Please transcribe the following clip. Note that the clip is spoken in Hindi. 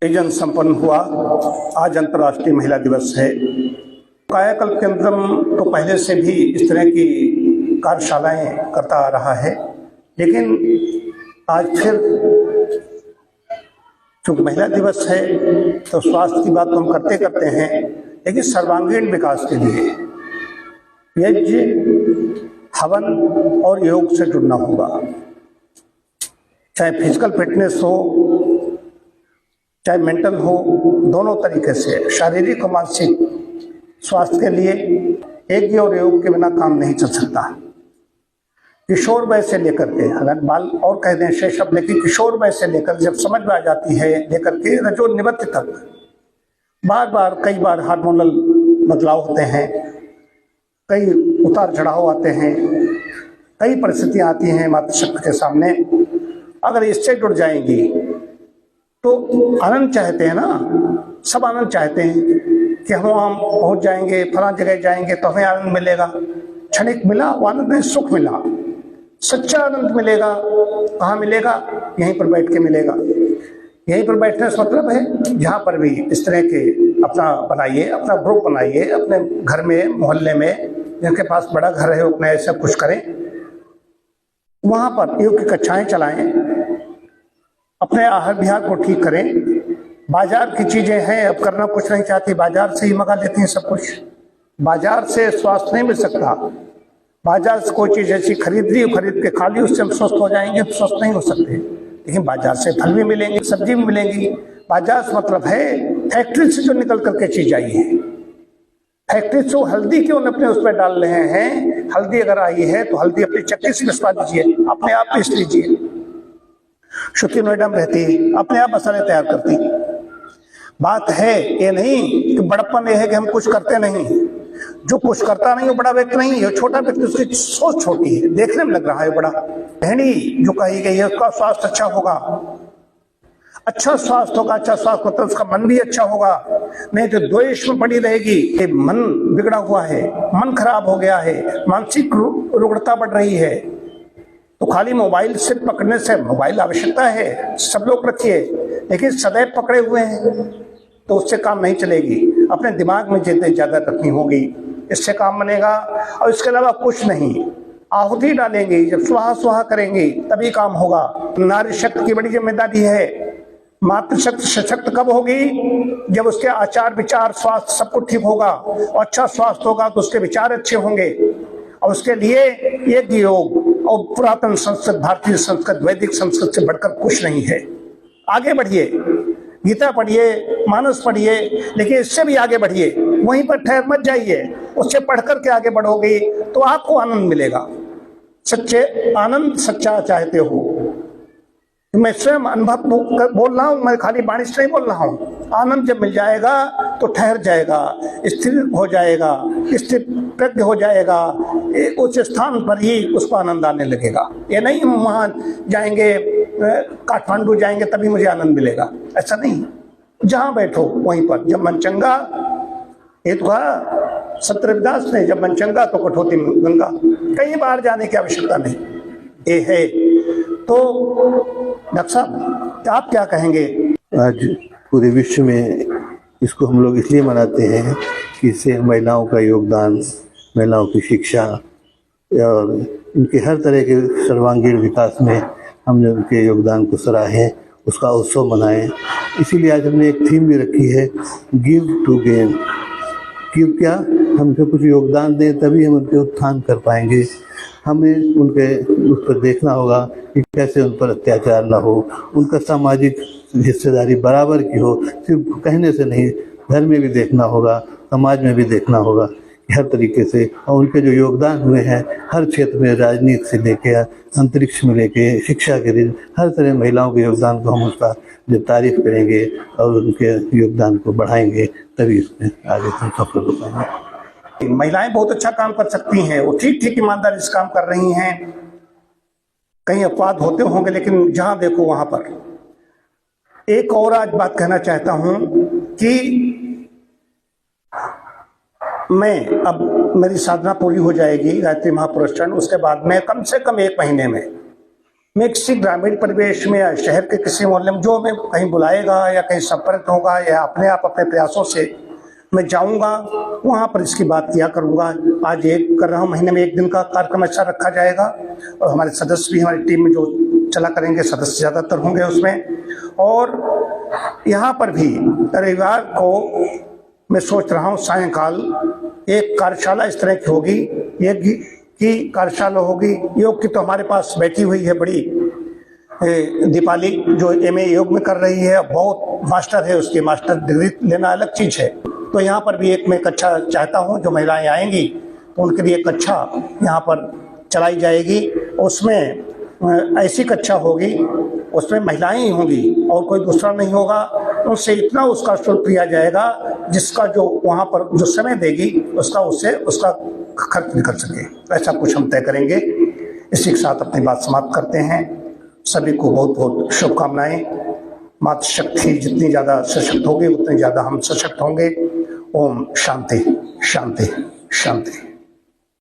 जन संपन्न हुआ। आज अंतर्राष्ट्रीय महिला दिवस है। कायाकल्प केंद्रम तो पहले से भी इस तरह की कार्यशालाएं करता आ रहा है, लेकिन आज फिर चूंकि महिला दिवस है तो स्वास्थ्य की बात तो हम करते करते हैं, लेकिन सर्वांगीण विकास के लिए यज्ञ, हवन और योग से जुड़ना होगा। चाहे फिजिकल फिटनेस हो, चाहे मेंटल हो, दोनों तरीके से शारीरिक और मानसिक स्वास्थ्य के लिए यज्ञ और योग के बिना काम नहीं चल सकता। किशोर वय से लेकर के, अगर बाल और कह दें शैशव, लेकिन किशोर वय से लेकर जब समझ में आ जाती है लेकर के रजोनिवृत्ति तक कई बार हार्मोनल बदलाव होते हैं, कई उतार चढ़ाव आते हैं, कई परिस्थितियां आती हैं मातृशक्ति के सामने। अगर इससे जुड़ जाएंगी तो आनंद चाहते हैं ना, सब आनंद चाहते हैं कि हम वहाँ पहुँच जाएंगे, फलां जगह जाएंगे तो हमें आनंद मिलेगा। क्षणिक मिला वो आनंद नहीं, सुख मिला, सच्चा आनंद मिलेगा। कहाँ मिलेगा? यहीं पर बैठ के मिलेगा। यहीं पर बैठने से मतलब है जहाँ पर भी इस तरह के अपना बनाइए, अपना ग्रुप बनाइए, अपने घर में, मोहल्ले में, जिनके पास बड़ा घर है अपने ऐसा कुछ करें, वहाँ पर योग की कक्षाएं चलाएं, अपने आहार विहार को ठीक करें। बाजार की चीजें हैं, अब करना कुछ नहीं चाहती, बाजार से ही मंगा लेते हैं सब कुछ। बाजार से स्वास्थ्य नहीं मिल सकता। बाजार से कोई चीज ऐसी खरीद के खा ली, उससे हम स्वस्थ हो जाएंगे, तो स्वस्थ नहीं हो सकते। लेकिन बाजार से फल भी मिलेंगे, सब्जी भी मिलेंगी। बाजार से मतलब है फैक्ट्री से जो निकल करके चीज आई है। फैक्ट्री से हल्दी क्यों अपने उस पर डाल रहे हैं? हल्दी अगर आई है तो हल्दी अपनी चक्की से पिसवा दीजिए, अपने आप पीस लीजिए। श्रुति नोएडा में रहती, अपने आप मसाले तैयार करती। बात है ये नहीं कि बड़प्पन ये है कि हम कुछ करते नहीं। जो कुछ करता नहीं वो बड़ा व्यक्ति नहीं है, छोटा व्यक्ति, उसकी सोच छोटी है, देखने में लग रहा है बड़ा। गृहिणी जो कही गई है उसका स्वास्थ्य अच्छा होगा, अच्छा स्वास्थ्य होगा। अच्छा स्वास्थ्य मतलब उसका मन भी अच्छा होगा, नहीं तो द्वेष में पड़ी रहेगी। ये मन बिगड़ा हुआ है, मन खराब हो गया है, मानसिक रुग्णता बढ़ रही है। तो खाली मोबाइल से पकड़ने से, मोबाइल आवश्यकता है, सब लोग रखिए, लेकिन सदैव पकड़े हुए हैं तो उससे काम नहीं चलेगी। अपने दिमाग में जितनी ज्यादा रखनी होगी, इससे काम बनेगा। और इसके अलावा कुछ नहीं, आहुति डालेंगे, जब स्वाहा स्वाहा करेंगे तभी काम होगा। नारी शक्ति की बड़ी जिम्मेदारी है। मातृशक्ति सशक्त कब होगी? जब उसके आचार विचार स्वास्थ्य सब कुछ ठीक होगा, और अच्छा स्वास्थ्य होगा तो उसके विचार अच्छे होंगे। और उसके लिए यज्ञ, योग और पुरातन संस्कृत, भारतीय संस्कृत, वैदिक संस्कृत से बढ़कर कुछ नहीं है। आगे बढ़िए, गीता पढ़िए, मानस पढ़िए, लेकिन इससे भी आगे बढ़िए। वहीं पर ठहर मत जाइए, उससे पढ़कर के आगे बढ़ोगे तो आपको आनंद मिलेगा। सच्चे आनंद सच्चा चाहते हो, मैं स्वयं अनुभव बोल रहा हूँ, मैं खाली वाणी से नहीं बोल रहा हूँ। आनंद जब मिल जाएगा तो ठहर जाएगा, स्थिर हो जाएगा, स्थिर प्रज्ञ हो जाएगा। उस स्थान पर ही उसको आनंद आने लगेगा। ये नहीं हम वहाँ जाएंगे, काठमांडू जाएंगे तभी मुझे आनंद मिलेगा, ऐसा नहीं। जहाँ बैठो वहीं पर, जब मन चंगा, ये तो कहा संत रविदास ने, जब मन चंगा तो कठौती गंगा। कई बार जाने की आवश्यकता नहीं, ये है। तो डॉक्टर साहब आप क्या कहेंगे? आज पूरे विश्व में इसको हम लोग इसलिए मनाते हैं कि इससे महिलाओं का योगदान, महिलाओं की शिक्षा और उनके हर तरह के सर्वांगीण विकास में हमने उनके योगदान को सराहें, उसका उत्सव मनाएं। इसीलिए आज हमने एक थीम भी रखी है, गिव टू गेन। गिव क्या? हमसे कुछ योगदान दें तभी हम उनके उत्थान कर पाएंगे। हमें उनके उस पर देखना होगा कि कैसे उन पर अत्याचार ना हो, उनका सामाजिक हिस्सेदारी बराबर की हो। सिर्फ कहने से नहीं, घर में भी देखना होगा, समाज में भी देखना होगा कि हर तरीके से। और उनके जो योगदान हुए हैं हर क्षेत्र में, राजनीति से लेके अंतरिक्ष में लेके शिक्षा के लिए, हर तरह महिलाओं के योगदान को हम उसका जब तारीफ करेंगे और उनके योगदान को बढ़ाएंगे तभी इसमें आगे हम सफल हो पाएंगे। महिलाएं बहुत अच्छा काम कर सकती हैं, वो ठीक ठीक ईमानदारी से काम कर रही हैं। कहीं अपवाद होते होंगे, लेकिन जहां देखो वहां पर। एक और आज बात कहना चाहता हूं कि मैं, अब मेरी साधना पूरी हो जाएगी गायत्री महापुरुष चरण, उसके बाद मैं कम से कम 1 महीने में मैं किसी ग्रामीण परिवेश में या शहर के किसी मोहल्ले में जो हमें कहीं बुलाएगा या कहीं संपर्क होगा या अपने आप अपने प्रयासों से मैं जाऊंगा, वहाँ पर इसकी बात किया करूंगा। आज एक कर रहा हूँ, महीने में एक दिन का कार्यक्रम अच्छा रखा जाएगा और हमारे सदस्य भी हमारी टीम में जो चला करेंगे, सदस्य ज़्यादातर होंगे उसमें। और यहाँ पर भी रविवार को मैं सोच रहा हूँ सायंकाल एक कार्यशाला इस तरह की होगी, योग की कार्यशाला होगी। योग की तो हमारे पास बैठी हुई है बड़ी दीपाली, जो MA योग में कर रही है, बहुत मास्टर है, उसकी मास्टर डिग्री लेना अलग चीज़ है। तो यहाँ पर भी एक मैं कक्षा चाहता हूँ, जो महिलाएं आएंगी तो उनके लिए कक्षा यहाँ पर चलाई जाएगी। उसमें ऐसी कक्षा होगी, उसमें महिलाएं ही होंगी और कोई दूसरा नहीं होगा। उनसे इतना उसका शुल्क लिया जाएगा जिसका जो वहाँ पर जो समय देगी उसका उससे उसका खर्च निकल सके। ऐसा कुछ हम तय करेंगे। इसी के साथ अपनी बात समाप्त करते हैं। सभी को बहुत बहुत शुभकामनाएं। मातृ शक्ति जितनी ज़्यादा सशक्त होगी उतनी ज़्यादा हम सशक्त होंगे। ओम शांति शांति शांति।